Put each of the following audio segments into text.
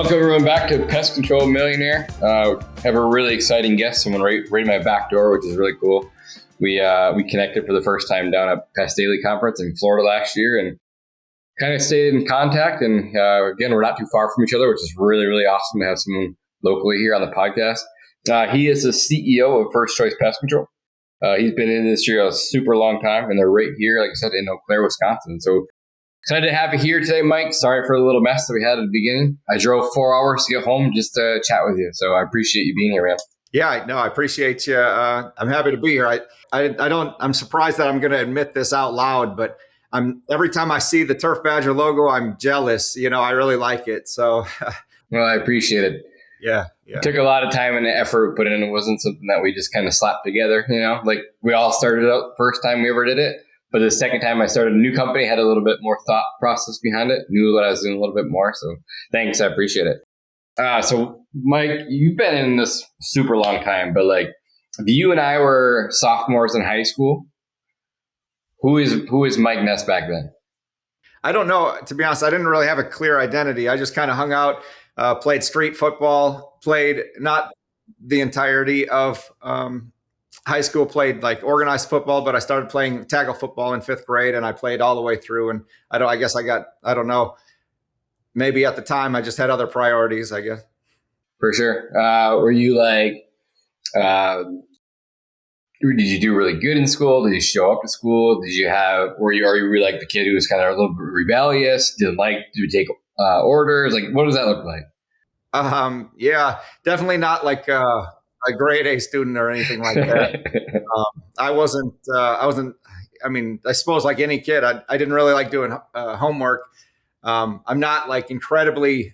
Welcome everyone back to Pest Control Millionaire. Have a really exciting guest, someone right in my back door, which is really cool. We connected for the first time down at Pest Daily Conference in Florida last year and kind of stayed in contact. And again, we're not too far from each other, which is really, really awesome to have someone locally here on the podcast. He is the CEO of First Choice Pest Control. He's been in the industry a super long time, and they're right here, like I said, in Eau Claire, Wisconsin. So excited to have you here today, Mike. Sorry for the little mess that we had at the beginning. I drove 4 hours to get home just to chat with you. So I appreciate you being here, man. Yeah, no, I appreciate you. I'm happy to be here. I'm surprised that I'm going to admit this out loud, but every time I see the Turf Badger logo, I'm jealous. I really like it. So, well, I appreciate it. Yeah. It took a lot of time and effort put in. It wasn't something that we just kind of slapped together, like we all started out the first time we ever did it. But the second time I started a new company, had a little bit more thought process behind it, knew what I was doing a little bit more. So thanks. I appreciate it. So Mike, you've been in this super long time, but like if you and I were sophomores in high school, who is Mike Ness back then? I don't know. To be honest, I didn't really have a clear identity. I just kind of hung out, played street football, played not the entirety of high school, played like organized football, but I started playing tackle football in 5th grade and I played all the way through. And I don't know. Maybe at the time I just had other priorities, I guess. For sure. Were you like, did you do really good in school? Did you show up to school? Are you like the kid who was kind of a little bit rebellious? Did you take orders? Like, what does that look like? Yeah, definitely not like a grade A student or anything like that. I wasn't, I suppose like any kid, I didn't really like doing homework. I'm not like incredibly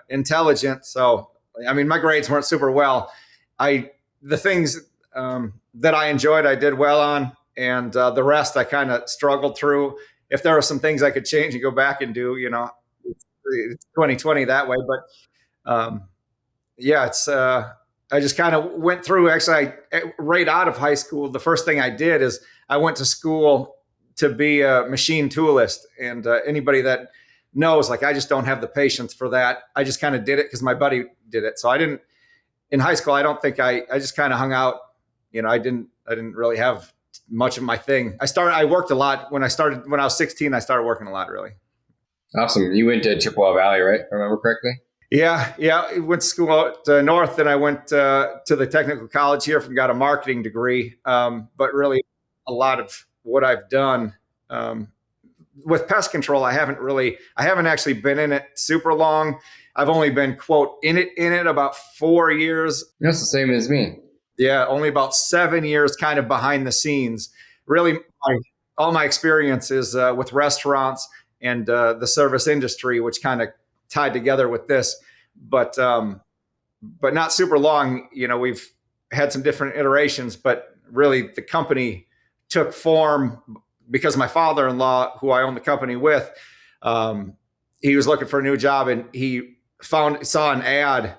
intelligent. So, my grades weren't super well. The things that I enjoyed, I did well on. And the rest I kind of struggled through. If there were some things I could change and go back and do, it's 2020 that way. But I just kind of went through. Actually, right out of high school, the first thing I did is I went to school to be a machine toolist. And anybody that knows, like, I just don't have the patience for that. I just kind of did it because my buddy did it. So I didn't, in high school, I don't think I just kind of hung out. I didn't really have much of my thing. I worked a lot when I was 16, I started working a lot, really. Awesome. You went to Chippewa Valley, right? If I remember correctly? Yeah. I went to school out north, and I went to the technical college here and got a marketing degree. But really a lot of what I've done, with pest control, I haven't actually been in it super long. I've only been, quote, in it about 4 years. That's the same as me. Yeah, only about 7 years kind of behind the scenes. Really, all my experience is with restaurants and the service industry, which kind of tied together with this. But not super long. We've had some different iterations, but really the company took form because my father-in-law, who I own the company with, he was looking for a new job, and he saw an ad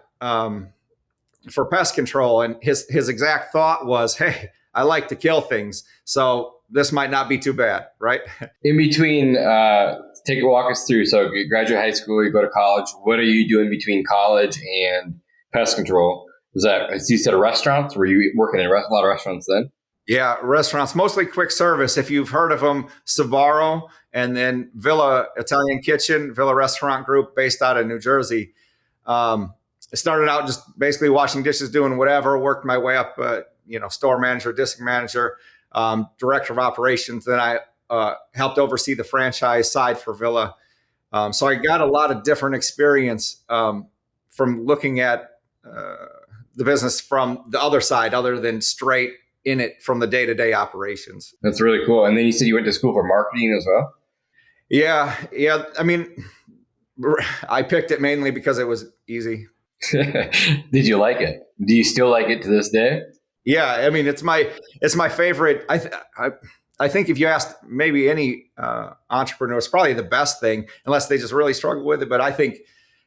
for pest control, and his exact thought was, "Hey, I like to kill things, so this might not be too bad," right? In between, walk us through. So you graduate high school, you go to college. What are you doing between college and pest control? Was that, as you said, restaurants? Were you working in a lot of restaurants then? Yeah, restaurants, mostly quick service. If you've heard of them, Sbarro, and then Villa Italian Kitchen, Villa Restaurant Group, based out of New Jersey. I started out just basically washing dishes, doing whatever, worked my way up, store manager, district manager, director of operations. Then I helped oversee the franchise side for Villa. So I got a lot of different experience from looking at the business from the other side, other than straight in it from the day-to-day operations. That's really cool. And then you said you went to school for marketing as well? Yeah. I picked it mainly because it was easy. Did you like it? Do you still like it to this day? Yeah. It's my favorite. I think if you asked maybe any entrepreneur, it's probably the best thing, unless they just really struggle with it. But I think,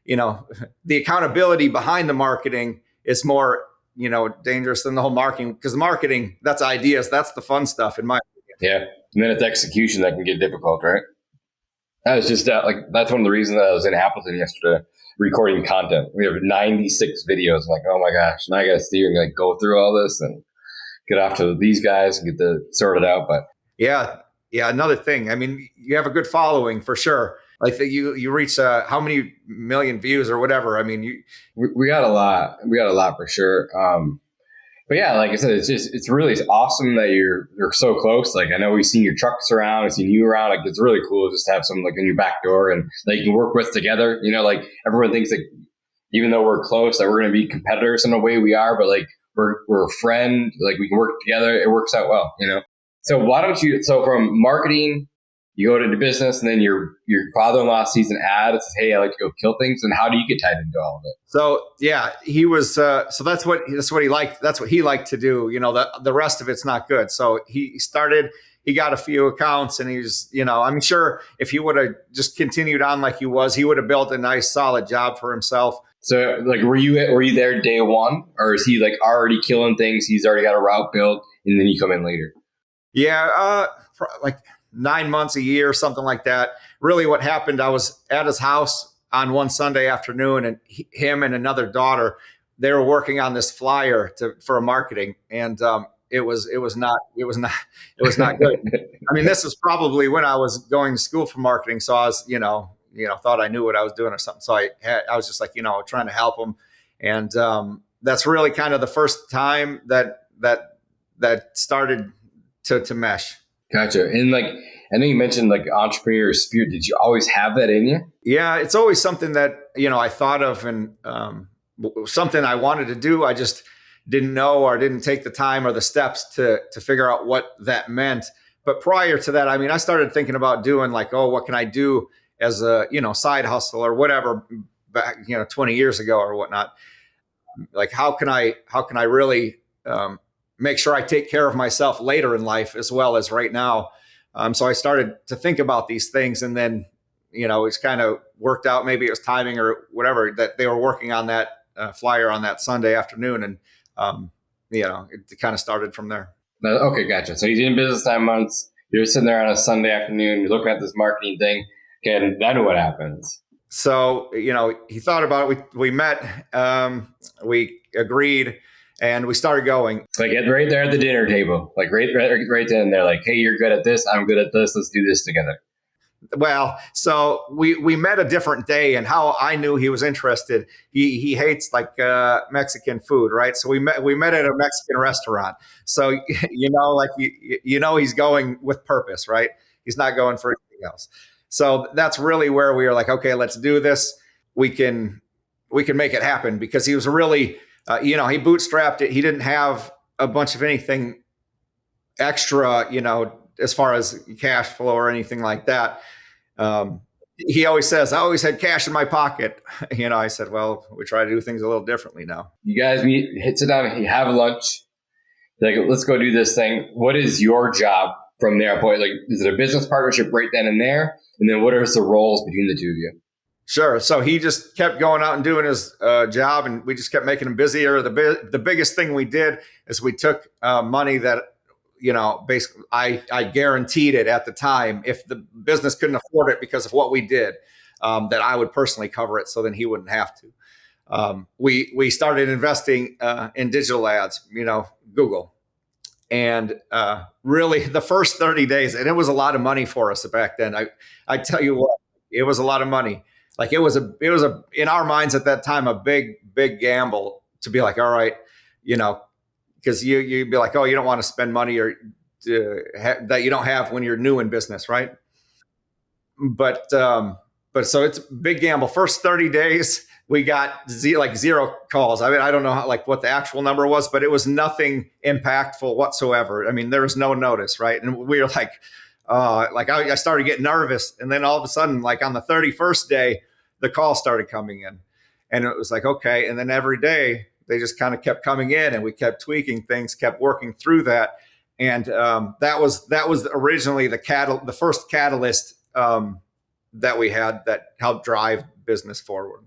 the accountability behind the marketing is more, dangerous than the whole marketing, because the marketing, that's ideas. That's the fun stuff in my opinion. Yeah. And then it's execution that can get difficult, right? I was just like, that's one of the reasons that I was in Appleton yesterday recording content. We have 96 videos. I'm like, oh my gosh, now I got to see and like go through all this and get off to these guys and get the sorted out. But yeah, another thing. I mean, you have a good following for sure. Like you reach how many million views or whatever. I mean, we got a lot. We got a lot for sure. But yeah, like I said, it's really awesome that you're so close. Like, I know we've seen your trucks around, we've seen you around. Like, it's really cool just to have someone like in your back door and that you can work with together. You know, like everyone thinks that even though we're close, that we're going to be competitors in a way we are, but like we're a friend. Like we can work together. It works out well, you know. So why don't you? So from marketing, you go to the business, and then your father-in-law sees an ad that says, "Hey, I like to go kill things." And how do you get tied into all of it? So yeah, he was. So that's what he liked. That's what he liked to do. You know, the rest of it's not good. So he started. He got a few accounts, and he's. You know, I'm sure if he would have just continued on like he would have built a nice, solid job for himself. So like, were you there day one, or is he like already killing things? He's already got a route built, and then you come in later. Yeah, like 9 months, a year, something like that. Really what happened, I was at his house on one Sunday afternoon, and him and another daughter, they were working on this flyer for a marketing. And it was not good. I mean, this is probably when I was going to school for marketing. So I was, thought I knew what I was doing or something. So I was just like, trying to help him. And that's really kind of the first time that started to mesh. Gotcha. And like, I know you mentioned like entrepreneur spirit. Did you always have that in you? Yeah, it's always something that, I thought of and something I wanted to do. I just didn't know or didn't take the time or the steps to figure out what that meant. But prior to that, I mean, I started thinking about doing like, what can I do as a, side hustle or whatever back, 20 years ago or whatnot. Like, how can I really make sure I take care of myself later in life as well as right now. So I started to think about these things, and then, it's kind of worked out. Maybe it was timing or whatever that they were working on that flyer on that Sunday afternoon. And, it kind of started from there. Okay. Gotcha. So he's in business 9 months. You're sitting there on a Sunday afternoon, you're looking at this marketing thing. Okay. And then what happens? So, he thought about it. We met, we agreed, and we started going. Like right there at the dinner table, like right then they're like, hey, you're good at this. I'm good at this. Let's do this together. Well, so we met a different day, and how I knew he was interested. He hates like Mexican food, right? So we met at a Mexican restaurant. So, he's going with purpose, right? He's not going for anything else. So that's really where we were like, okay, let's do this. We can make it happen, because he was really, he bootstrapped it. He didn't have a bunch of anything extra, as far as cash flow or anything like that. He always says, I always had cash in my pocket. I said, well, we try to do things a little differently now. You guys sit down, you have lunch. Like, let's go do this thing. What is your job from there? Like, is it a business partnership right then and there? And then what are the roles between the two of you? Sure. So he just kept going out and doing his job, and we just kept making him busier. The biggest thing we did is we took money that, basically I guaranteed it at the time. If the business couldn't afford it because of what we did, that I would personally cover it, so then he wouldn't have to. We started investing in digital ads, Google. And really the first 30 days, and it was a lot of money for us back then. I tell you what, it was a lot of money. Like it was in our minds at that time, a big gamble to be like, all right, because you'd be like, oh, you don't want to spend money or that you don't have when you're new in business, right? But so it's a big gamble. First 30 days, we got zero calls. I mean, I don't know what the actual number was, but it was nothing impactful whatsoever. I mean, there was no notice, right? And we were like I started getting nervous, and then all of a sudden, like on the 31st day, the call started coming in, and it was like, okay. And then every day they just kind of kept coming in, and we kept tweaking things, kept working through that. And that was originally the first catalyst that we had that helped drive business forward.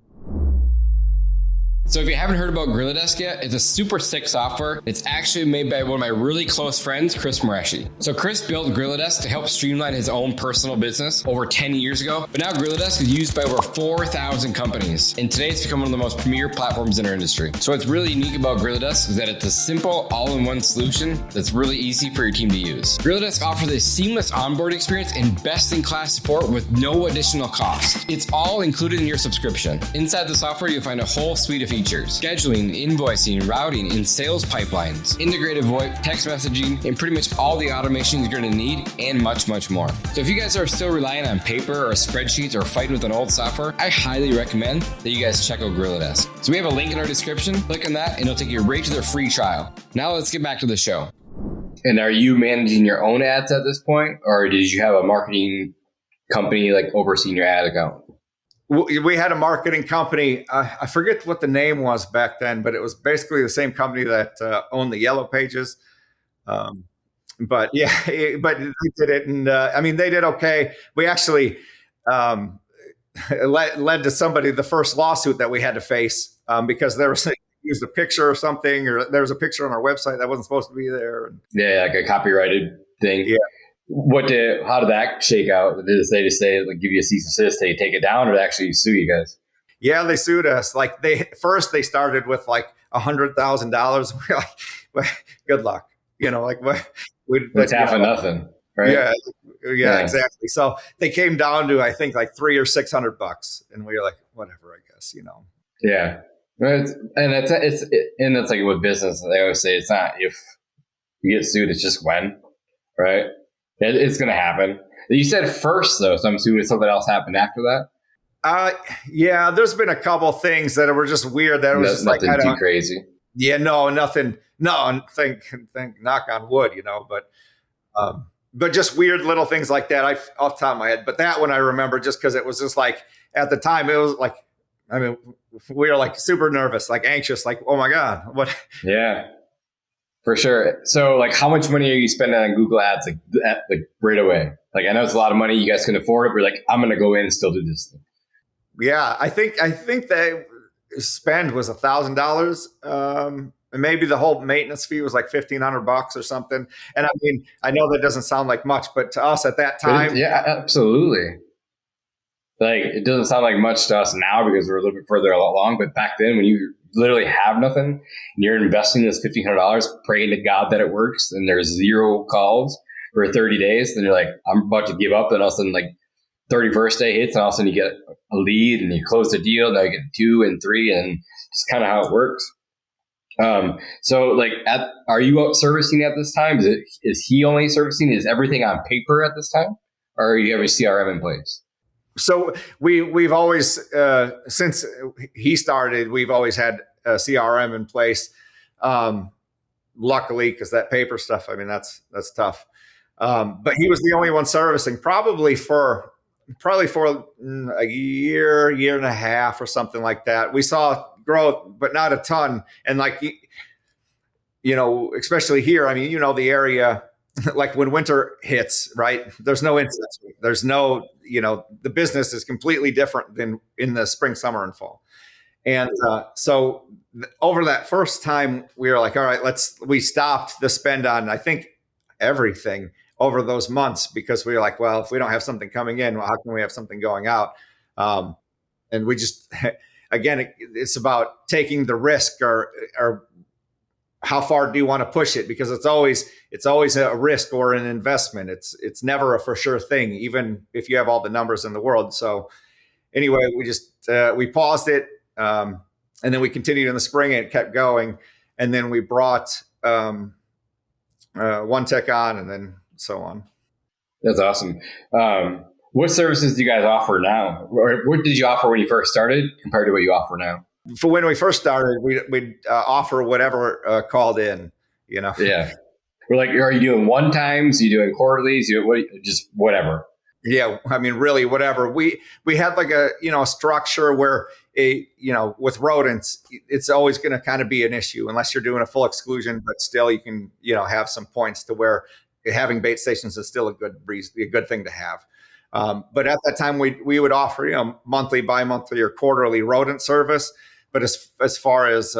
So if you haven't heard about Gorilla Desk yet, it's a super sick software. It's actually made by one of my really close friends, Chris Mareshi. So Chris built Gorilla Desk to help streamline his own personal business over 10 years ago. But now Gorilla Desk is used by over 4,000 companies. And today it's become one of the most premier platforms in our industry. So what's really unique about Gorilla Desk is that it's a simple all-in-one solution that's really easy for your team to use. Gorilla Desk offers a seamless onboard experience and best-in-class support with no additional cost. It's all included in your subscription. Inside the software, you'll find a whole suite of features. Scheduling, invoicing, routing, and sales pipelines, integrated VoIP, text messaging, and pretty much all the automation you're going to need, and much, much more. So if you guys are still relying on paper or spreadsheets or fighting with an old software, I highly recommend that you guys check out Gorilla Desk. So we have a link in our description. Click on that, and it'll take you right to their free trial. Now let's get back to the show. And are you managing your own ads at this point, or did you have a marketing company like overseeing your ad account? We had a marketing company. I forget what the name was back then, but it was basically the same company that owned the Yellow Pages. But yeah, but they did it, and they did okay. We actually led to the first lawsuit that we had to face because there was used a picture or something, or there was a picture on our website that wasn't supposed to be there. Yeah, like a copyrighted thing. Yeah. How did that shake out? Did they just say, like, give you a cease and desist, they take it down, or they actually sue you guys? Yeah, they sued us. Like they started with like $100,000. We're like, well, good luck. It's half of nothing, right? Yeah, exactly. So they came down to, I think, like $300 or $600, and we were like, whatever, I guess, Yeah, it's like with business, they always say it's not if you get sued, it's just when, right? It's going to happen. You said first, though, so I'm assuming something else happened after that. Yeah, there's been a couple things that were just weird. That was just nothing like too crazy. Yeah, no, nothing. No, thank knock on wood, but just weird little things like that. Off the top of my head, but that one I remember just because it was just like at the time it was like, we were like super nervous, like anxious, like, oh my God, what? Yeah. For sure. So, like, how much money are you spending on Google Ads, like right away? Like, I know it's a lot of money. You guys can afford it, but you're like, I'm going to go in and still do this thing. Yeah, I think the spend was $1,000. And maybe the whole maintenance fee was like $1,500 or something. And I know that doesn't sound like much, but to us at that time, yeah, absolutely. Like, it doesn't sound like much to us now because we're a little bit further along. But back then, when you literally have nothing and you're investing this $1,500, praying to God that it works, and there's 0 calls for 30 days, then you're like, I'm about to give up. And all of a sudden, like, 31st day hits, and all of a sudden you get a lead and you close the deal. Now you get 2 and 3, and just kind of how it works. So, like, are you out servicing at this time? Is he only servicing? Is everything on paper at this time, or you have a CRM in place? So we've always, since he started, we've always had a CRM in place. Luckily, because that paper stuff, that's tough. But he was the only one servicing probably for a year and a half or something like that. We saw growth, but not a ton. And like, especially here, the area, like when winter hits, right? There's no incidents. There's no, the business is completely different than in the spring, summer, and fall. And so over that first time, we were like, all right, we stopped the spend on, I think, everything over those months, because we were like, well, if we don't have something coming in, well, how can we have something going out? And we just, again, it's about taking the risk or how far do you want to push it? Because it's always a risk or an investment. It's never a for sure thing, even if you have all the numbers in the world. So anyway, we just we paused it, and then we continued in the spring and it kept going, and then we brought one tech on, and then so on. That's awesome. What services do you guys offer now, or what did you offer when you first started compared to what you offer now? For when we first started, we'd offer whatever called in, Yeah. We're like, are you doing one times? Are you doing quarterlies? Just whatever. Yeah. Really whatever. We had like a structure where with rodents, it's always going to kind of be an issue unless you're doing a full exclusion, but still you can, have some points to where having bait stations is still a good thing to have. But at that time we would offer, monthly, bi-monthly, or quarterly rodent service. But as far as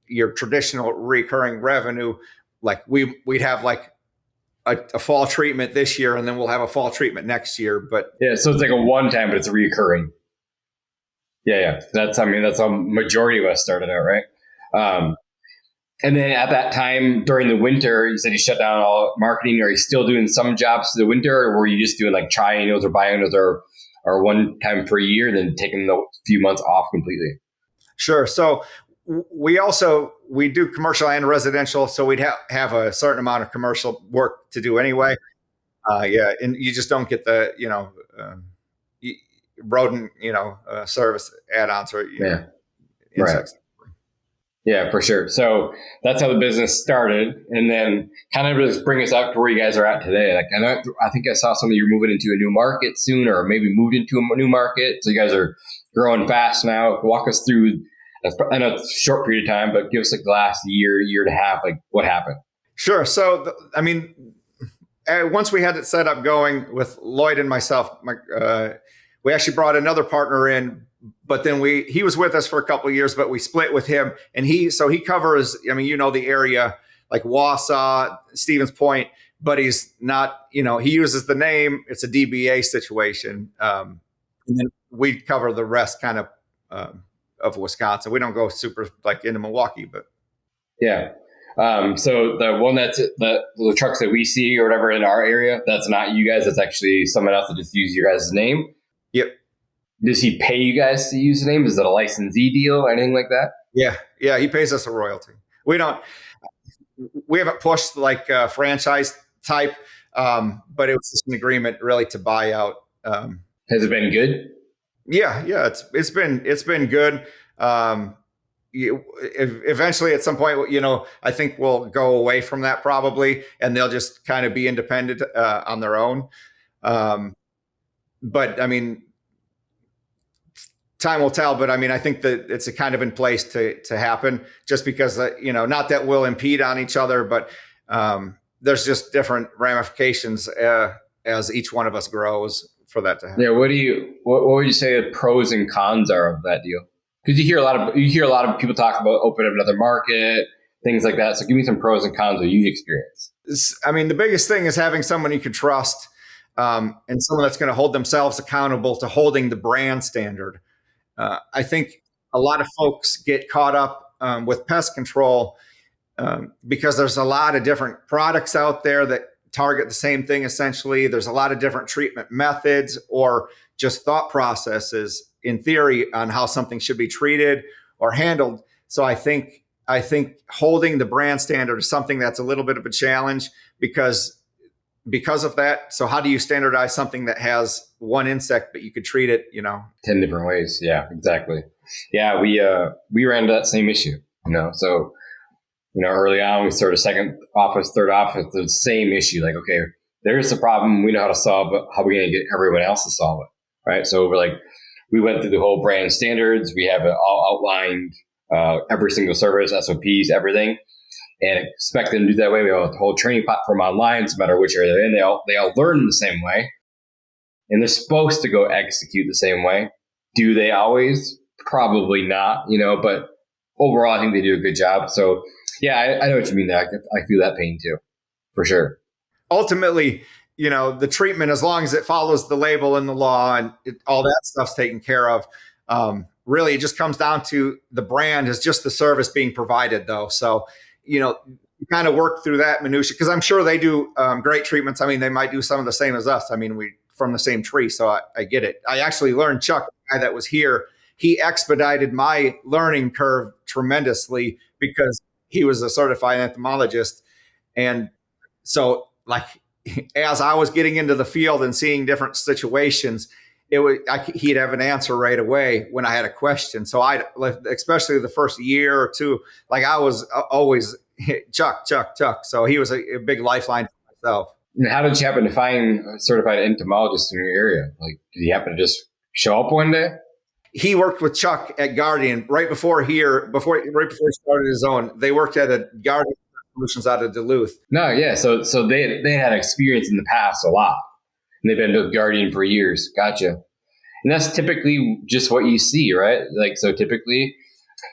your traditional recurring revenue, like we'd have like a fall treatment this year, and then we'll have a fall treatment next year. But yeah, so it's like a one time, but it's a recurring. Yeah. That's how majority of us started out, right? And then at that time during the winter, you said you shut down all marketing. Are you still doing some jobs through the winter, or were you just doing like triennials or biennials or one time per year, then taking the few months off completely? Sure. So we do commercial and residential. So we'd have a certain amount of commercial work to do anyway. And you just don't get the, rodent, service add-ons or insects. Right. Yeah, for sure. So that's how the business started, and then kind of just bring us up to where you guys are at today. Like I think I saw some of you moving into a new market soon, or maybe moved into a new market. So you guys are growing fast now. Walk us through. I know it's a short period of time, but give us like the last year and a half. Like what happened? Sure. So once we had it set up going with Lloyd and myself, we actually brought another partner in. But then he was with us for a couple of years, but we split with him, and he covers, the area like Wausau, Stevens Point, but he's not, he uses the name. It's a DBA situation. And then we cover the rest kind of Wisconsin. We don't go super like into Milwaukee, but. Yeah. So the one that's the trucks that we see or whatever in our area, that's not you guys. That's actually someone else that just uses your guys' name. Yep. Does he pay you guys to use the name? Is it a licensee deal or anything like that? Yeah. He pays us a royalty. We haven't pushed like a franchise type, but it was just an agreement really to buy out. Has it been good? Yeah. It's been good. Eventually at some point, I think we'll go away from that probably, and they'll just kind of be independent on their own. But time will tell, but I think that it's kind of in place to happen just because, not that we'll impede on each other, but there's just different ramifications as each one of us grows for that to happen. Yeah. What would you say the pros and cons are of that deal? Because you hear a lot of people talk about opening up another market, things like that. So give me some pros and cons that you experience. The biggest thing is having someone you can trust, and someone that's going to hold themselves accountable to holding the brand standard. I think a lot of folks get caught up with pest control because there's a lot of different products out there that target the same thing. Essentially, there's a lot of different treatment methods or just thought processes in theory on how something should be treated or handled. So I think holding the brand standard is something that's a little bit of a challenge because of that. So how do you standardize something that has one insect, but you could treat it, 10 different ways. Yeah, exactly. Yeah. We ran into that same issue, so, early on we started second office, third office, the same issue. Like, okay, there's the problem. We know how to solve it. How are we going to get everyone else to solve it? Right. So we went through the whole brand standards. We have it all outlined, every single service, SOPs, everything. And expect them to do that way. We have a whole training platform online, no matter which area they're in. They all learn the same way. And they're supposed to go execute the same way. Do they always? Probably not, but overall, I think they do a good job. So, yeah, I know what you mean there. I feel that pain too, for sure. Ultimately, the treatment, as long as it follows the label and the law and all that stuff's taken care of, really it just comes down to the brand is just the service being provided, though. So, you kind of work through that minutia because I'm sure they do great treatments. They might do some of the same as us. We from the same tree, so I get it. I actually learned Chuck, the guy that was here, he expedited my learning curve tremendously because he was a certified entomologist. And so as I was getting into the field and seeing different situations, he'd have an answer right away when I had a question. So especially the first year or two, I was always Chuck. So he was a big lifeline for myself. And how did you happen to find a certified entomologist in your area? Did he happen to just show up one day? He worked with Chuck at Guardian right before he started his own. They worked at a Guardian Solutions out of Duluth. No, yeah. So they had experience in the past a lot. And they've been with Guardian for years. Gotcha. And that's typically just what you see, right? So typically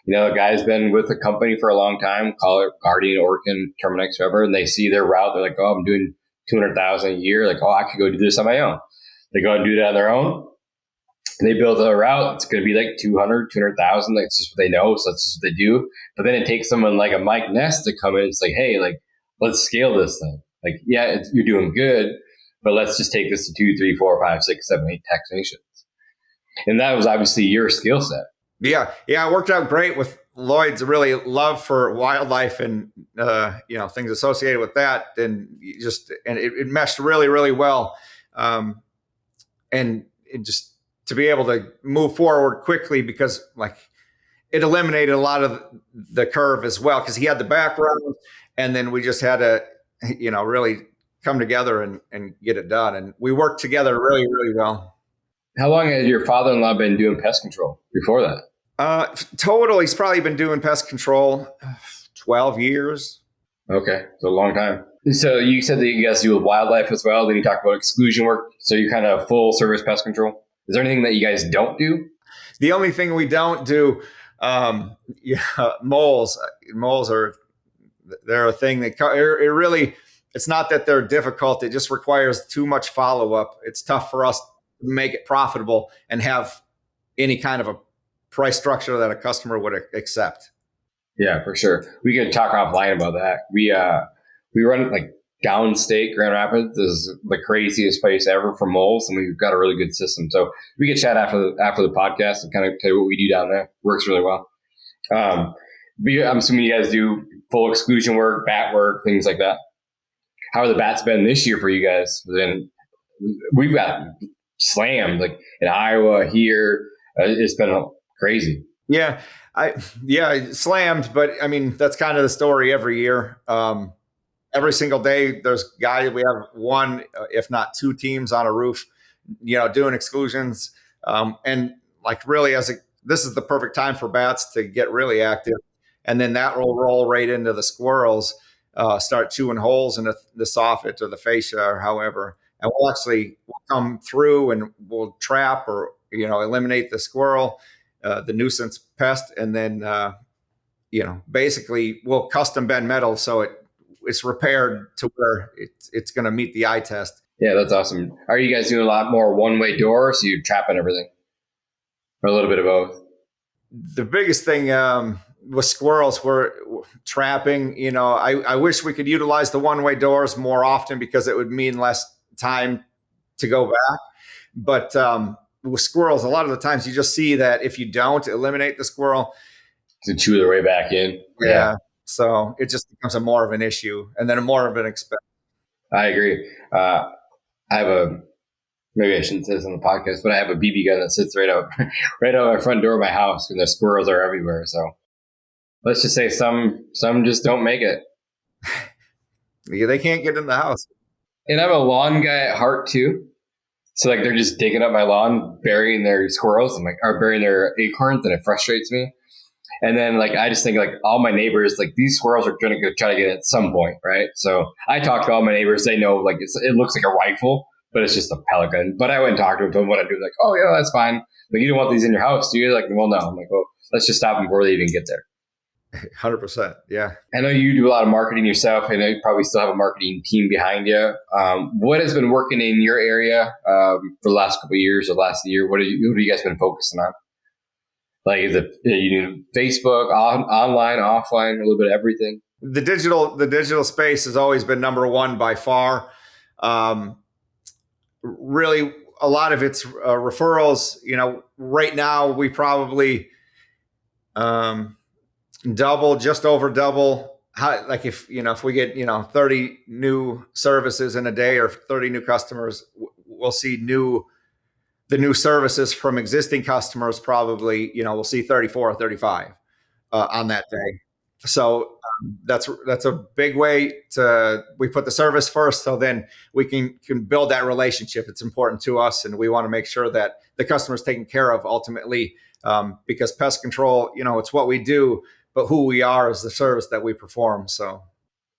A guy's been with the company for a long time, call it Guardian, Orkin, Terminix, whatever, and they see their route. They're like, oh, I'm doing 200,000 a year. Like, oh, I could go do this on my own. They go and do that on their own. And they build a route. It's going to be like 200,000. Like, it's just what they know. So that's just what they do. But then it takes someone like a Mike Ness to come in. It's like, hey, like, let's scale this thing. Like, yeah, you're doing good, but let's just take this to 2, 3, 4, 5, 6, 7, 8 technicians. And that was obviously your skill set. Yeah. It worked out great with Lloyd's really love for wildlife and, things associated with that. And it meshed really, really well. And it just to be able to move forward quickly because like it eliminated a lot of the curve as well. Cause he had the background and then we just had to, really come together and get it done. And we worked together really, really well. How long has your father-in-law been doing pest control before that? Total, he's probably been doing pest control 12 years. Okay, so a long time. So you said that you guys do with wildlife as well. Then you talk about exclusion work. So you're kind of full service pest control. Is there anything that you guys don't do? The only thing we don't do, moles. Moles they're a thing that it's not that they're difficult. It just requires too much follow-up. It's tough for us to make it profitable and have any kind of a price structure that a customer would accept. Yeah, for sure. We could talk offline about that. We run like downstate Grand Rapids is the craziest place ever for moles, and we've got a really good system. So we could chat after the podcast and kind of tell you what we do down there. Works really well. I'm assuming you guys do full exclusion work, bat work, things like that. How are the bats been this year for you guys? Then we've got slammed like in Iowa here. It's been crazy. Yeah, slammed, but I mean that's kind of the story every year. Every single day, there's guys. We have one, if not two teams on a roof, doing exclusions, and like really, this is the perfect time for bats to get really active, and then that will roll right into the squirrels. Start chewing holes in the soffit or the fascia or however, and we'll come through and we'll trap or eliminate the squirrel, the nuisance pest, and then basically we'll custom bend metal so it's repaired to where it's going to meet the eye test. Yeah, that's awesome. Are you guys doing a lot more one-way doors? So you're trapping everything, or a little bit of both? The biggest thing with squirrels, we're trapping. I wish we could utilize the one-way doors more often because it would mean less time to go back. But with squirrels, a lot of the times you just see that if you don't eliminate the squirrel, to chew their way back in. Yeah. So it just becomes more of an issue and then more of an expense. I agree. I have maybe I shouldn't say this on the podcast, but I have a BB gun that sits right out my front door of my house, and the squirrels are everywhere. So let's just say some just don't make it. Yeah, they can't get in the house. And I'm a lawn guy at heart too. So like they're just digging up my lawn, burying their squirrels, or burying their acorns, and it frustrates me. And then like I just think like all my neighbors, like these squirrels are going to try to get it at some point, right? So I talk to all my neighbors. They know like it looks like a rifle, but it's just a pellet gun. But I went and talked to them, told them what I do. Like, oh yeah, that's fine. But you don't want these in your house, do you? Like, well, no. I'm like, well, let's just stop them before they even get there. 100%. Yeah. I know you do a lot of marketing yourself. I know you probably still have a marketing team behind you. What has been working in your area for the last couple of years or last year? What have you guys been focusing on? Like, is it you do Facebook, online, offline, a little bit of everything? The digital space has always been number one by far. Really, a lot of it's referrals. Right now we probably just over double. Like if we get 30 new services in a day or 30 new customers, we'll see the new services from existing customers probably, we'll see 34 or 35 on that day. So that's a big way we put the service first. So then we can build that relationship. It's important to us. And we want to make sure that the customer is taken care of ultimately because pest control, it's what we do, but who we are is the service that we perform. So.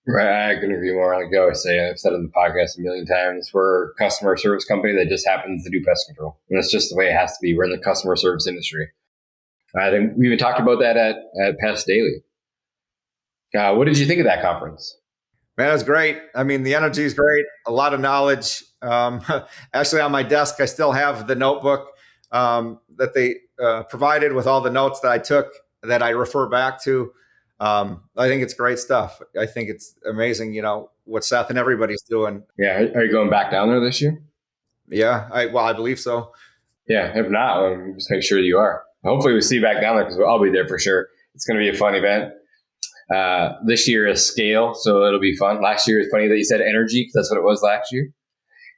Right, I couldn't agree more. Like I always say, I've said it in the podcast a million times, we're a customer service company that just happens to do pest control. And that's just the way it has to be. We're in the customer service industry. I think we even talked about that at Pest Daily. What did you think of that conference? Man, it was great. I mean, the energy is great. A lot of knowledge. Actually, on my desk, I still have the notebook that they provided with all the notes that I took that I refer back to. I think it's great stuff. I think it's amazing, what Seth and everybody's doing. Yeah. Are you going back down there this year? Yeah. I believe so. Yeah. If not, just make sure you are. Hopefully we see you back down there because I'll be there for sure. It's going to be a fun event. This year is scale, so it'll be fun. Last year, it's funny that you said energy because that's what it was last year.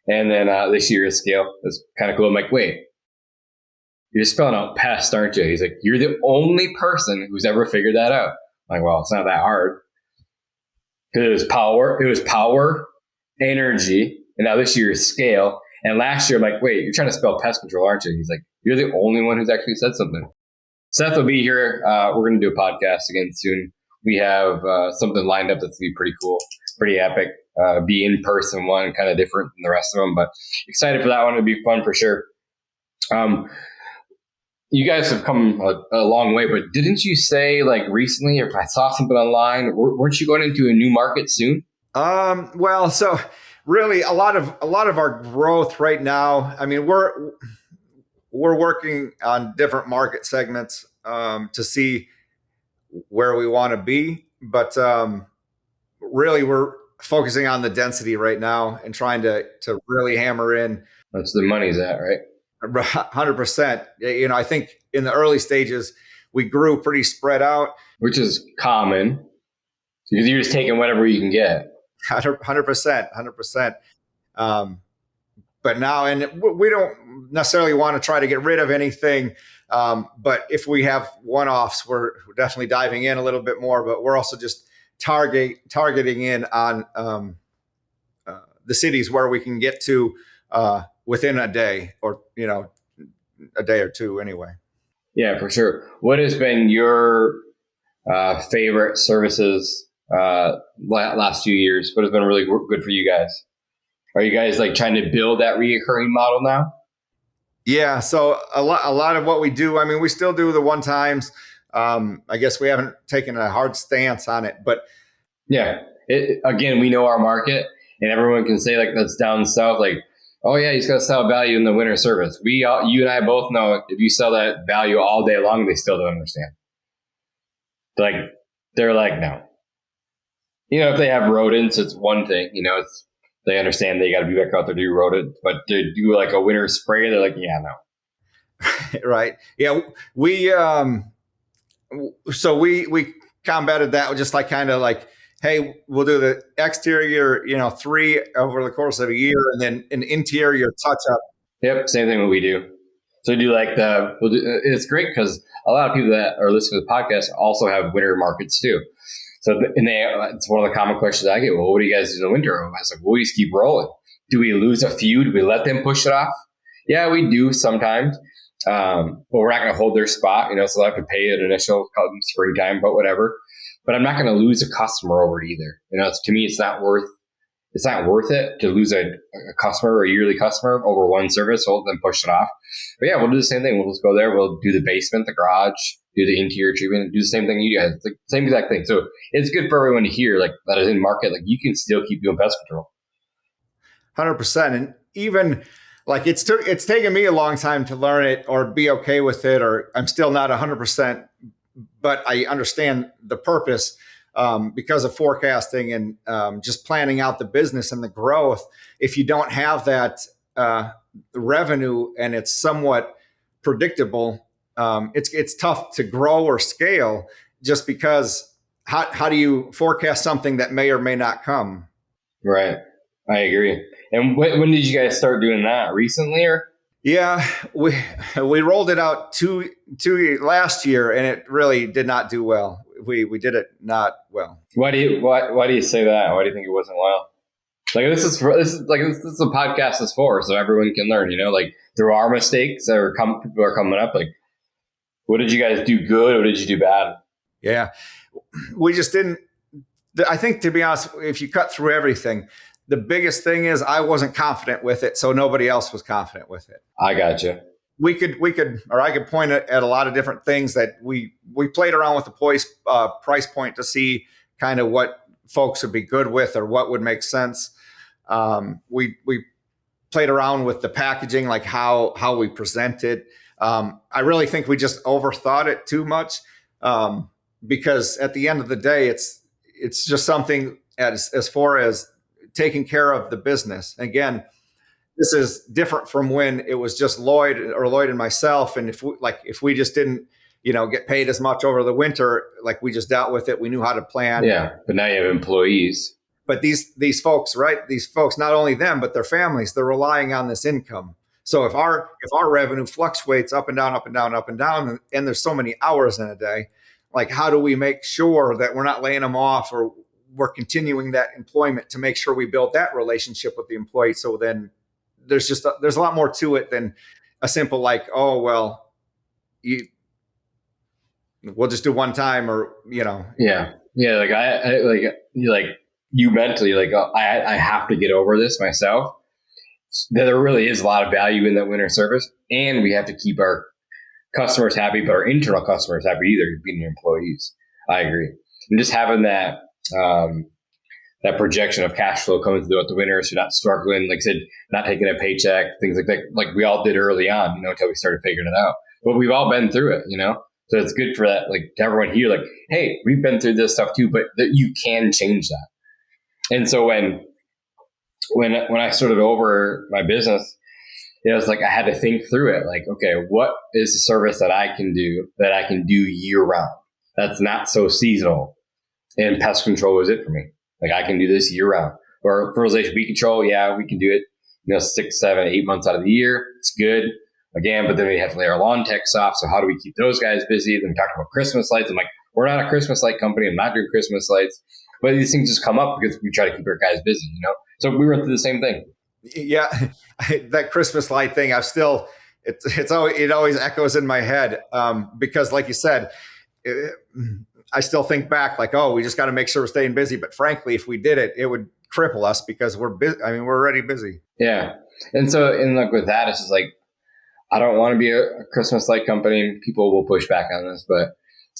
And then this year is scale. It's kind of cool. I'm like, wait, you're spelling out pest, aren't you? He's like, you're the only person who's ever figured that out. I'm like, well, it's not that hard. Because it was power, energy, and now this year is scale. And last year, I'm like, wait, you're trying to spell pest control, aren't you? He's like, you're the only one who's actually said something. Seth will be here. We're going to do a podcast again soon. We have something lined up that's going to be pretty cool, pretty epic. Be in person one, kind of different than the rest of them, but excited for that one. It'll be fun for sure. You guys have come a long way, but didn't you say like recently, if I saw something online, weren't you going into a new market soon? Well, so really a lot of our growth right now, I mean, we're working on different market segments to see where we want to be, but really we're focusing on the density right now and trying to really hammer in. That's the money's at, right? 100%. I think in the early stages we grew pretty spread out, which is common because you're just taking whatever you can get. 100%. But now, and we don't necessarily want to try to get rid of anything. But if we have one-offs, we're definitely diving in a little bit more, but we're also just targeting in on the cities where we can get to within a day or, a day or two anyway. Yeah, for sure. What has been your favorite services last few years? What has been really good for you guys? Are you guys like trying to build that reoccurring model now? Yeah. So a lot of what we do, I mean, we still do the one times. I guess we haven't taken a hard stance on it, but yeah, again, we know our market and everyone can say like, that's down south. Like, oh yeah, you just got to sell value in the winter service. You and I both know if you sell that value all day long, they still don't understand. They're like, no, if they have rodents, it's one thing, they understand they got to be back out there to do rodent, but to do like a winter spray, they're like, yeah, no. Right. Yeah. We combated that with just like kind of like, hey, we'll do the exterior, 3 over the course of a year and then an interior touch up. Yep. Same thing what we do. So we do it's great because a lot of people that are listening to the podcast also have winter markets too. So, it's one of the common questions I get. Well, what do you guys do in the winter? I was like, we just keep rolling. Do we lose a few? Do we let them push it off? Yeah, we do sometimes. But we're not going to hold their spot, so they'll have to pay an initial springtime, but whatever. But I'm not going to lose a customer over it either. To me, it's not worth it to lose a customer or a yearly customer over one service. So then push it off. But yeah, we'll do the same thing. We'll just go there. We'll do the basement, the garage, do the interior treatment, do the same thing you guys. It's the same exact thing. So it's good for everyone to hear like that is in market. Like you can still keep doing pest control. 100%. And even like it's taken me a long time to learn it or be okay with it, or I'm still not 100%, but I understand the purpose because of forecasting and just planning out the business and the growth. If you don't have that revenue and it's somewhat predictable, it's tough to grow or scale just because how do you forecast something that may or may not come? Right. I agree. And when did you guys start doing that? Recently or? Yeah, we rolled it out two last year and it really did not do well. We did it not well. Why do you say that? Why do you think it wasn't well? Like this is the podcast is for, so everyone can learn. Like there are mistakes that people are coming up. Like, what did you guys do good? Or what did you do bad? Yeah, we just didn't. I think to be honest, if you cut through everything, the biggest thing is I wasn't confident with it, so nobody else was confident with it. I gotcha. or I could point at a lot of different things that we played around with the price point to see kind of what folks would be good with or what would make sense. We played around with the packaging, like how we present it. I really think we just overthought it too much, because at the end of the day, it's just something as far as taking care of the business. Again, this is different from when it was just Lloyd and myself. And if we just didn't, get paid as much over the winter, like we just dealt with it. We knew how to plan. Yeah. But now you have employees. But these folks, right? These folks, not only them, but their families, they're relying on this income. So if our revenue fluctuates up and down, up and down, up and down, and there's so many hours in a day, like how do we make sure that we're not laying them off, or we're continuing that employment to make sure we build that relationship with the employee? So then there's a lot more to it than a simple like, oh, well, we'll just do one time, or, Yeah. Yeah. Like you mentally, like, oh, I have to get over this myself. There really is a lot of value in that winter service, and we have to keep our customers happy, but our internal customers happy either, being your employees. I agree. And just having that, that projection of cash flow coming throughout the winter, so you're not struggling, like I said, not taking a paycheck, things like that, like we all did early on, until we started figuring it out. But we've all been through it, So it's good for that, like, to everyone here, like, hey, we've been through this stuff too, but you can change that. And so when I started over my business, it was like I had to think through it. Like, okay, what is the service that I can do year round? That's not so seasonal. And pest control was it for me. Like, I can do this year round. Or fertilization weed control, yeah, we can do it, 6, 7, 8 months out of the year. It's good. Again, but then we have to lay our lawn techs off. So how do we keep those guys busy? Then we talked about Christmas lights. I'm like, we're not a Christmas light company. I'm not doing Christmas lights. But these things just come up because we try to keep our guys busy, So we went through the same thing. Yeah, that Christmas light thing, it always echoes in my head, because, like you said, I still think back like, oh, we just got to make sure we're staying busy. But frankly, if we did it, it would cripple us because we're busy. I mean, we're already busy. Yeah, and so with that, it's just like, I don't want to be a Christmas light company. People will push back on this, but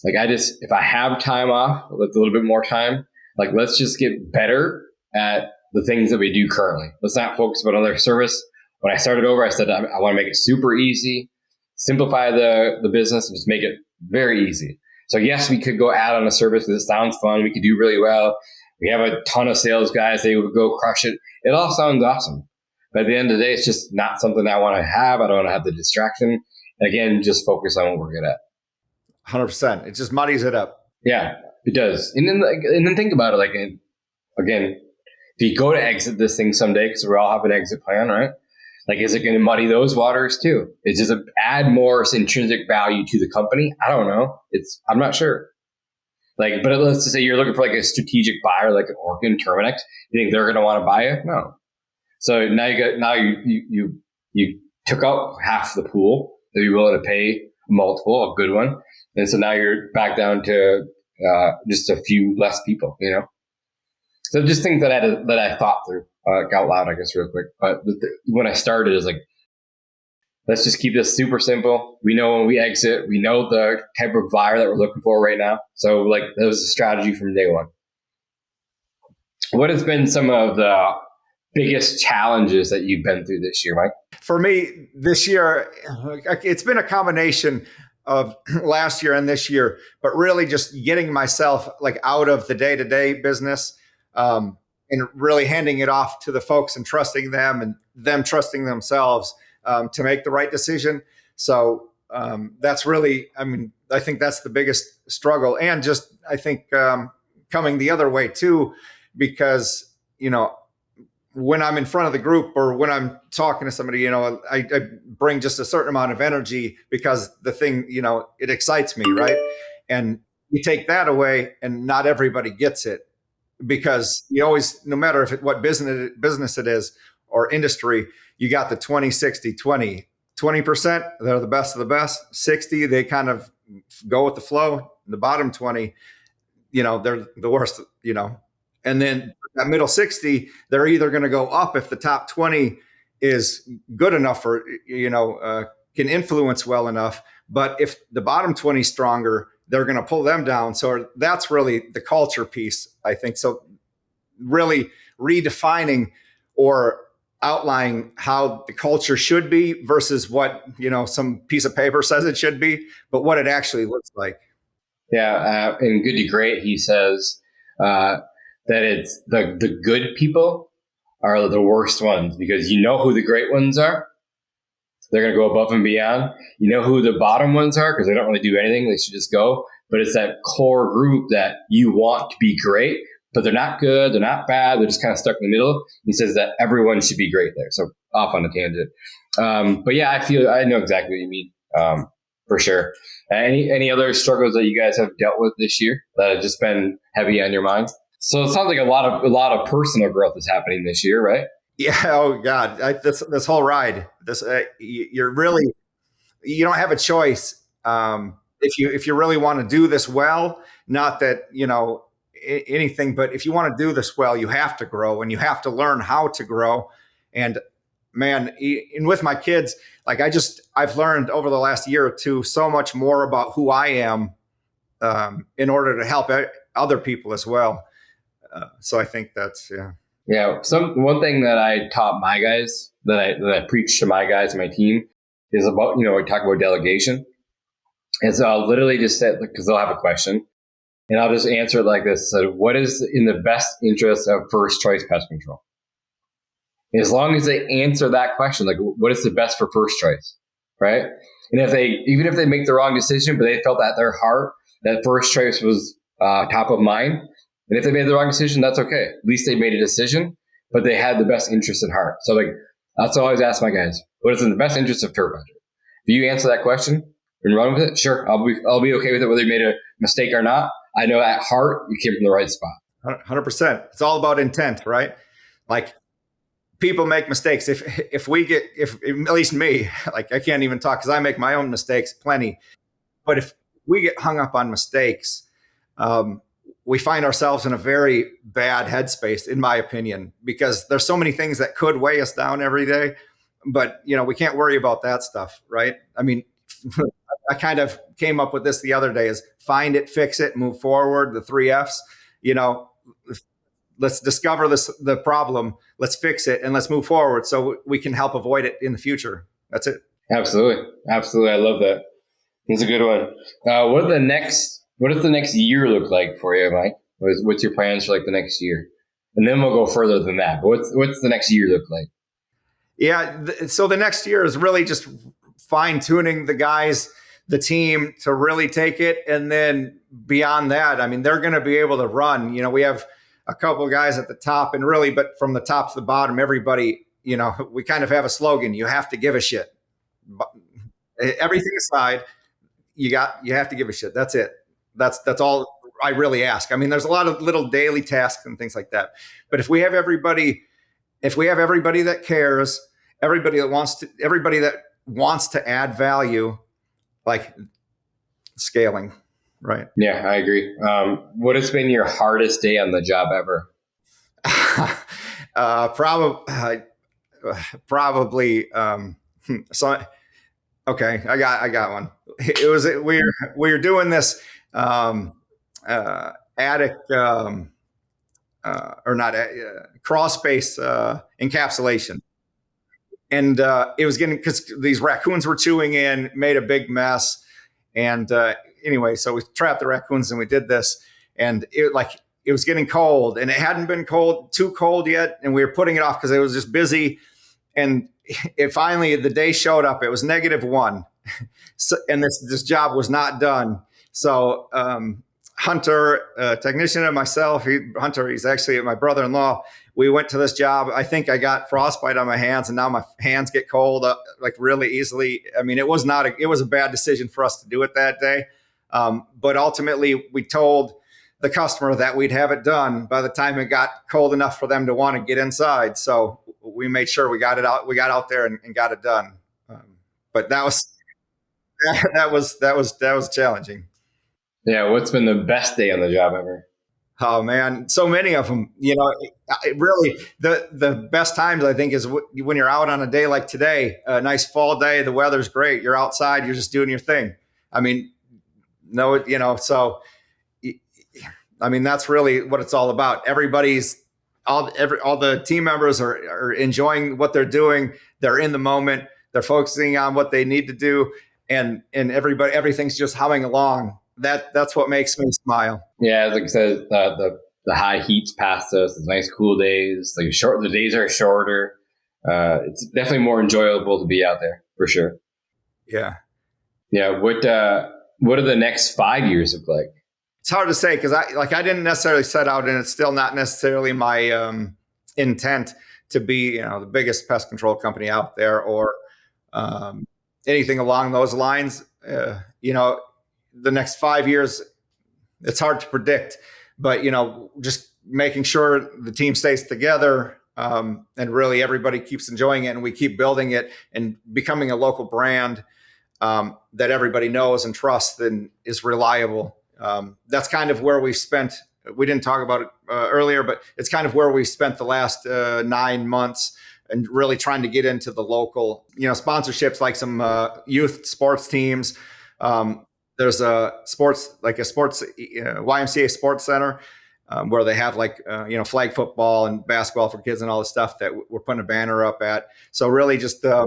like, if I have time off, with a little bit more time, like, let's just get better at the things that we do currently. Let's not focus on other service. When I started over, I said, I want to make it super easy, simplify the business, and just make it very easy. So yes, we could go add on a service because it sounds fun. We could do really well. We have a ton of sales guys. They would go crush it. It all sounds awesome. But at the end of the day, it's just not something I want to have. I don't want to have the distraction. Again, just focus on what we're good at. 100%. It just muddies it up. Yeah, it does. And then think about it. Like, again, if you go to exit this thing someday, because we all have an exit plan, right? Like, is it going to muddy those waters too? It's just add more intrinsic value to the company. I don't know. I'm not sure. Like, but let's just say you're looking for like a strategic buyer, like an Orkin, Terminix. You think they're going to want to buy it? No. So now you took out half the pool that you're willing to pay a multiple, a good one, and so now you're back down to just a few less people, So just things that I thought through out loud, I guess, real quick. But when I started, it was like, let's just keep this super simple. We know when we exit, we know the type of buyer that we're looking for right now. So like, that was the strategy from day one. What has been some of the biggest challenges that you've been through this year, Mike? For me, this year, it's been a combination of last year and this year, but really just getting myself like out of the day-to-day business, and really handing it off to the folks and trusting them and them trusting themselves to make the right decision. So that's really, I think that's the biggest struggle. And just, I think coming the other way too, because, when I'm in front of the group or when I'm talking to somebody, I bring just a certain amount of energy because the thing, it excites me, right? And you take that away and not everybody gets it, because you always, no matter what business it is or industry, you got the 20, 60, 20, 20%, they're the best of the best. 60, they kind of go with the flow. The bottom 20, they're the worst, and then that middle 60, they're either going to go up if the top 20 is good enough or, can influence well enough. But if the bottom 20 is stronger, they're going to pull them down. So that's really the culture piece, I think. So really redefining or outlining how the culture should be versus what, some piece of paper says it should be, but what it actually looks like. Yeah. In Good to Great, he says that it's the good people are the worst ones because you know who the great ones are. They're going to go above and beyond. You know who the bottom ones are because they don't really do anything. They should just go. But it's that core group that you want to be great, but they're not good. They're not bad. They're just kind of stuck in the middle. He says that everyone should be great there. So off on a tangent. But yeah, I know exactly what you mean. For sure. Any other struggles that you guys have dealt with this year that have just been heavy on your mind? So it sounds like a lot of personal growth is happening this year, right? Yeah. Oh God. This whole ride, you don't have a choice. If you really want to do this well, not that, anything, but if you want to do this well, you have to grow and you have to learn how to grow. And man, and with my kids, like I've learned over the last year or two so much more about who I am in order to help other people as well. So I think that's, yeah. Yeah. One thing that I taught my guys that I preach to my guys and my team is about, we talk about delegation. And so I'll literally just say, because they'll have a question and I'll just answer it like this. So what is in the best interest of first choice pest control? As long as they answer that question, like what is the best for first choice, right? And even if they make the wrong decision, but they felt at their heart that first choice was top of mind, and if they made the wrong decision, that's okay. At least they made a decision, but they had the best interest at heart. So like that's what I always ask my guys: what is in the best interest of turf hunter? If you answer that question and run with it, sure, I'll be okay with it whether you made a mistake or not. I know at heart you came from the right spot. 100%. It's all about intent, right? Like people make mistakes. If at least me, like I can't even talk because I make my own mistakes plenty. But if we get hung up on mistakes, we find ourselves in a very bad headspace, in my opinion, because there's so many things that could weigh us down every day. But, we can't worry about that stuff, right? I mean, I kind of came up with this the other day is find it, fix it, move forward, the 3 F's, let's discover the problem, let's fix it, and let's move forward so we can help avoid it in the future. That's it. Absolutely. I love that. It's a good one. What does the next year look like for you, Mike? What's your plans for like the next year? And then we'll go further than that. But what's the next year look like? Yeah. So the next year is really just fine tuning the guys, the team to really take it. And then beyond that, I mean, they're going to be able to run. We have a couple of guys at the top and really, but from the top to the bottom, everybody, we kind of have a slogan. You have to give a shit. But everything aside, you have to give a shit. That's it. That's all I really ask. I mean, there's a lot of little daily tasks and things like that. But if we have everybody that cares, everybody that wants to add value, like scaling, right? Yeah, I agree. What has been your hardest day on the job ever? Probably. So, okay, I got one. It was we were doing this attic or not crawl space encapsulation. And it was getting, because these raccoons were chewing in, made a big mess. And anyway, so we trapped the raccoons and we did this. And it was getting cold and it hadn't been too cold yet. And we were putting it off because it was just busy. And it finally, the day showed up, it was -1. So, and this job was not done. So Hunter, technician, and myself, Hunter, he's actually my brother-in-law. We went to this job. I think I got frostbite on my hands, and now my hands get cold like really easily. I mean, it was a bad decision for us to do it that day. But ultimately, we told the customer that we'd have it done by the time it got cold enough for them to want to get inside. So we made sure we got it out. We got out there and got it done. But that was challenging. Yeah. What's been the best day on the job ever? Oh man, so many of them. Really, the best times I think is when you're out on a day like today, a nice fall day, the weather's great. You're outside, you're just doing your thing. I mean, no, so I mean that's really what it's all about. All the team members are enjoying what they're doing. They're in the moment. They're focusing on what they need to do, and everything's just humming along. That's what makes me smile. Yeah, like I said, the high heat's past us. It's nice cool days. Like the days are shorter. It's definitely more enjoyable to be out there for sure. Yeah. Yeah. What do the next 5 years look like? It's hard to say because I didn't necessarily set out, and it's still not necessarily my intent to be the biggest pest control company out there or anything along those lines. The next 5 years, it's hard to predict, but just making sure the team stays together and really everybody keeps enjoying it, and we keep building it and becoming a local brand that everybody knows and trusts and is reliable. That's kind of where we didn't talk about it earlier, but it's kind of where we spent the last 9 months and really trying to get into the local, sponsorships like some youth sports teams. There's a sports YMCA sports center where they have flag football and basketball for kids and all the stuff that we're putting a banner up at. So really just the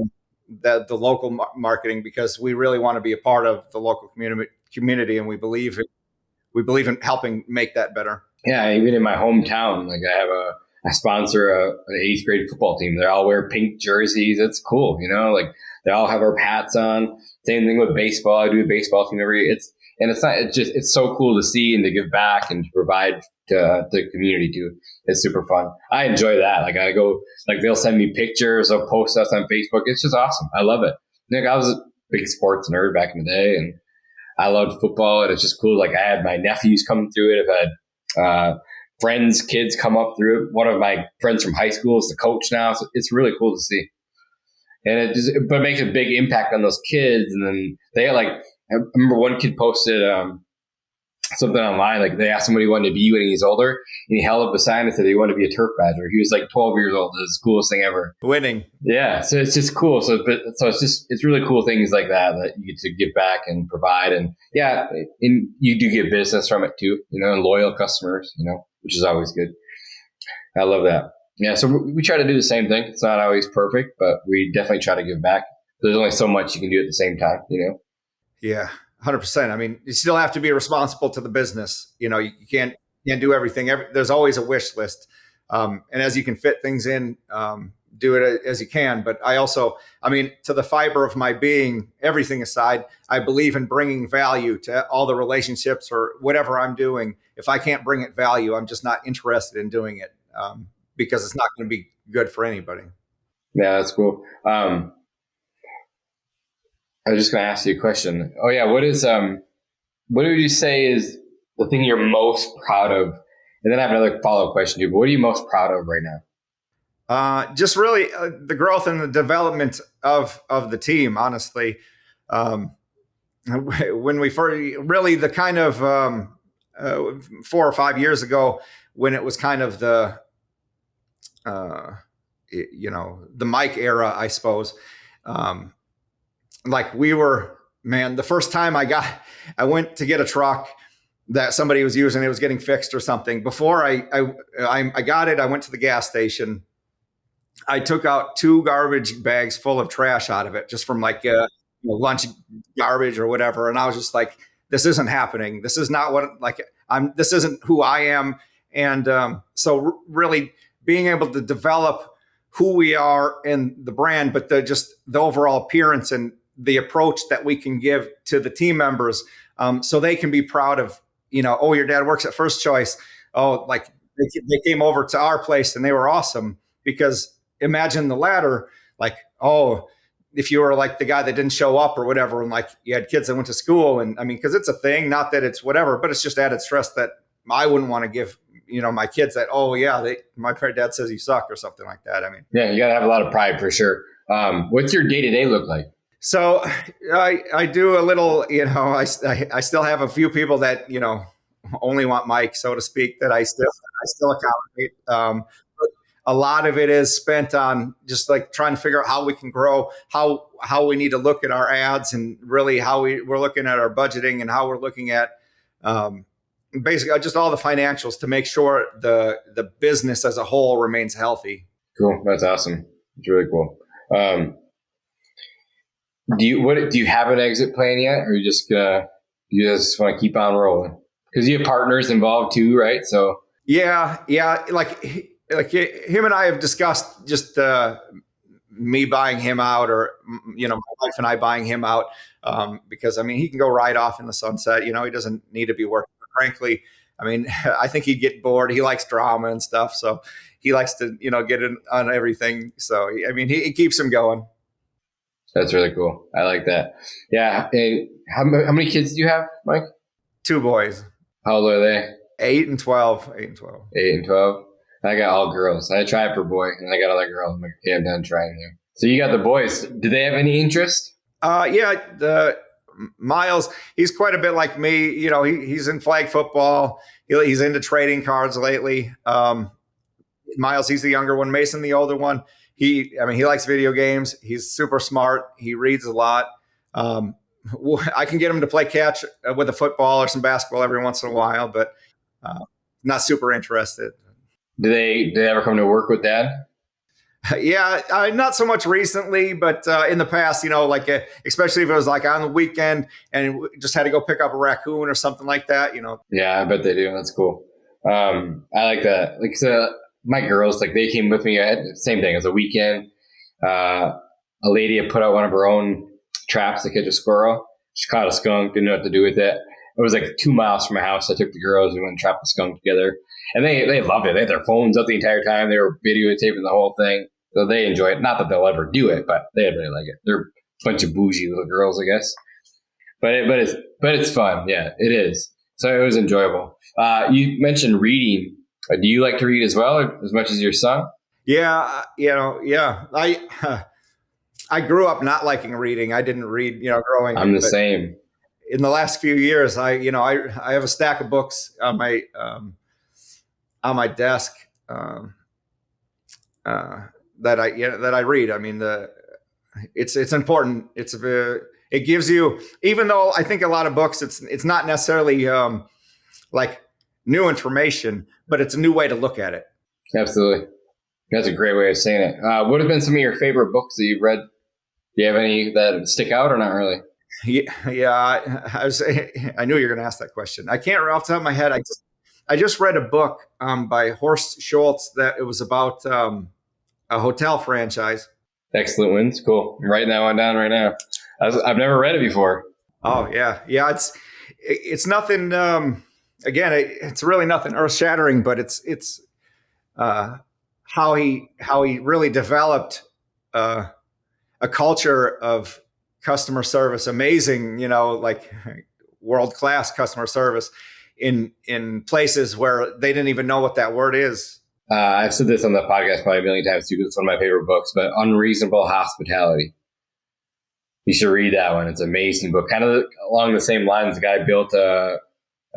local marketing, because we really want to be a part of the local community, and we believe in helping make that better. Yeah, even in my hometown, like I sponsor an 8th grade football team. They all wear pink jerseys. It's cool, like they all have our hats on. Same thing with baseball. I do a baseball team it's so cool to see and to give back and to provide to the community too. It's super fun. I enjoy that. Like I go, they'll send me pictures, they'll post us on Facebook. It's just awesome. I love it. I was a big sports nerd back in the day, and I loved football, and it's just cool. Like I had my nephews come through it. I've had friends, kids come up through it. One of my friends from high school is the coach now. So it's really cool to see. And but it makes a big impact on those kids. And then I remember one kid posted something online, like they asked him what he wanted to be when he's older, and he held up a sign and said he wanted to be a turf badger. He was 12 years old. It was the coolest thing ever. Winning. Yeah. So it's just cool. So it's really cool things like that you get to give back and provide. And yeah, and you do get business from it too, and loyal customers, which is always good. I love that. Yeah, so we try to do the same thing. It's not always perfect, but we definitely try to give back. There's only so much you can do at the same time, Yeah, 100%. I mean, you still have to be responsible to the business. You can't do everything. There's always a wish list. And as you can fit things in, do it as you can. But to the fiber of my being, everything aside, I believe in bringing value to all the relationships or whatever I'm doing. If I can't bring it value, I'm just not interested in doing it. Because it's not going to be good for anybody. Yeah, that's cool. I was just going to ask you a question. Oh yeah, what would you say is the thing you're most proud of? And then I have another follow-up question too. But what are you most proud of right now? Just really the growth and the development of the team. Honestly, when we first really the kind of 4 or 5 years ago, when it was kind of the Mike era, I suppose. The first time I went to get a truck that somebody was using, it was getting fixed or something. Before I got it, I went to the gas station. I took out 2 garbage bags full of trash out of it, just from lunch garbage or whatever. And I was just like, this isn't happening. This is not this isn't who I am. And so really being able to develop who we are and the brand, but the overall appearance and the approach that we can give to the team members, so they can be proud of, oh, your dad works at First Choice. Oh, they came over to our place and they were awesome. Because imagine the latter, if you were the guy that didn't show up or whatever, and you had kids that went to school, and because it's a thing, not that it's whatever, but it's just added stress that I wouldn't want to give my kids that, oh yeah, my dad says you suck or something like that. Yeah, you got to have a lot of pride for sure. What's your day-to-day look like? So I do a little, I still have a few people that, only want Mike, so to speak, that I still accommodate. But a lot of it is spent on just like trying to figure out how we can grow, how we need to look at our ads, and really how we're looking at our budgeting and how we're looking at basically just all the financials to make sure the business as a whole remains healthy. Cool. That's awesome. It's really cool. Do you have an exit plan yet, or you just want to keep on rolling? Because you have partners involved too, right? So yeah, like him and I have discussed just me buying him out, or my wife and I buying him out, because I mean he can go right off in the sunset. He doesn't need to be working. But frankly, I mean, I think he'd get bored. He likes drama and stuff, so he likes to get in on everything. So I mean, he keeps him going. That's really cool. I like that. Yeah. Hey, how many kids do you have, Mike? 2 boys. How old are they? 8 and 12. 8 and 12. 8 and 12. I got all girls. I tried for boy, and I got other girls. I'm like, okay, I'm done trying here. So you got the boys. Do they have any interest? Yeah. Miles, he's quite a bit like me. He's in flag football. He's into trading cards lately. Miles, he's the younger one. Mason, the older one. He likes video games. He's super smart. He reads a lot. I can get him to play catch with a football or some basketball every once in a while, but not super interested. Do they ever come to work with Dad? Yeah, not so much recently, but in the past, especially if it was like on the weekend and we just had to go pick up a raccoon or something like that, Yeah, I bet they do. That's cool. I like that. Like, so my girls, like, they came with me. I had the same thing. It was a weekend. A lady had put out one of her own traps to catch a squirrel. She caught a skunk, didn't know what to do with it. It was like 2 miles from my house. I took the girls, we went and trapped the skunk together. And they loved it. They had their phones up the entire time. They were videotaping the whole thing. So they enjoy it. Not that they'll ever do it, but they really like it. They're a bunch of bougie little girls, I guess. But it's fun. Yeah, it is. So it was enjoyable. You mentioned reading. Do you like to read as well, as much as your son? Yeah, yeah. I grew up not liking reading. I didn't read, growing up. I'm the same. In the last few years, I have a stack of books on my desk that I read. I mean, it's important. It gives you, even though I think a lot of books, it's not necessarily like new information, but it's a new way to look at it. Absolutely. That's a great way of saying it. What have been some of your favorite books that you've read? Do you have any that stick out or not really? Yeah. I knew you were going to ask that question. I can't off the top of my head. I just read a book by Horst Schultz that it was about a hotel franchise. Excellent wins. Cool. I'm writing that one down right now. I've never read it before. Oh yeah. Yeah. It's nothing, again, it's really nothing earth shattering, but it's how he really developed a culture of customer service, amazing, like world-class customer service in places where they didn't even know what that word is. I've said this on the podcast probably a million times too, because it's one of my favorite books, but Unreasonable Hospitality. You should read that one. It's an amazing book. Kind of along the same lines, the guy built a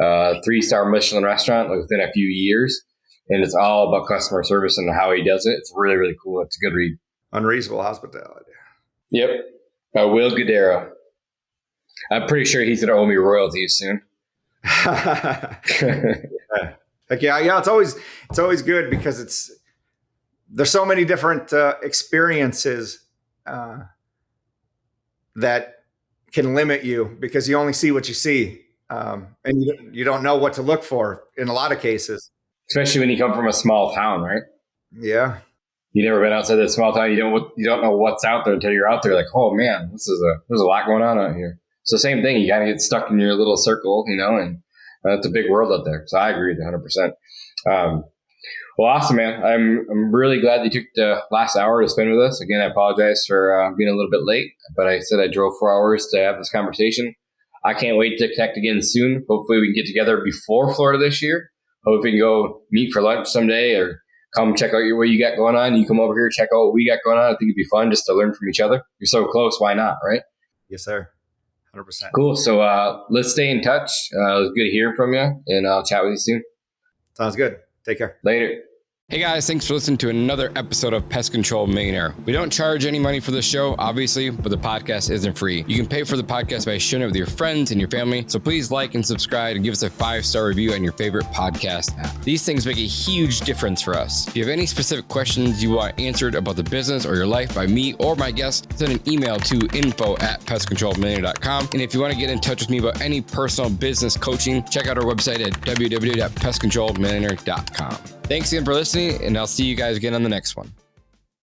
3-star Michelin restaurant within a few years, and it's all about customer service and how he does it. It's really, really cool. It's a good read. Unreasonable Hospitality. Yep. Will Guidero. I'm pretty sure he's going to owe me royalties soon. Heck yeah. It's always good because there's so many different experiences that can limit you because you only see what you see. And you don't know what to look for in a lot of cases. Especially when you come from a small town, right? Yeah. You've never been outside that small town. You don't know what's out there until you're out there. Like, oh man, there's a lot going on out here. So same thing. You kind of get stuck in your little circle, and it's a big world out there. So I agree with 100%. Well, awesome, man. I'm really glad that you took the last hour to spend with us. Again, I apologize for being a little bit late, but I said I drove 4 hours to have this conversation. I can't wait to connect again soon. Hopefully we can get together before Florida this year. Hopefully we can go meet for lunch someday or come check out what you got going on. You come over here, check out what we got going on. I think it'd be fun just to learn from each other. You're so close. Why not? Right? Yes, sir. 100%. Cool. So let's stay in touch. It was good to hear from you, and I'll chat with you soon. Sounds good. Take care. Later. Hey guys, thanks for listening to another episode of Pest Control Millionaire. We don't charge any money for the show, obviously, but the podcast isn't free. You can pay for the podcast by sharing it with your friends and your family. So please like and subscribe and give us a 5-star review on your favorite podcast app. These things make a huge difference for us. If you have any specific questions you want answered about the business or your life by me or my guests, send an email to info@pestcontrolmillionaire.com. And if you want to get in touch with me about any personal business coaching, check out our website at www.pestcontrolmillionaire.com. Thanks again for listening, and I'll see you guys again on the next one.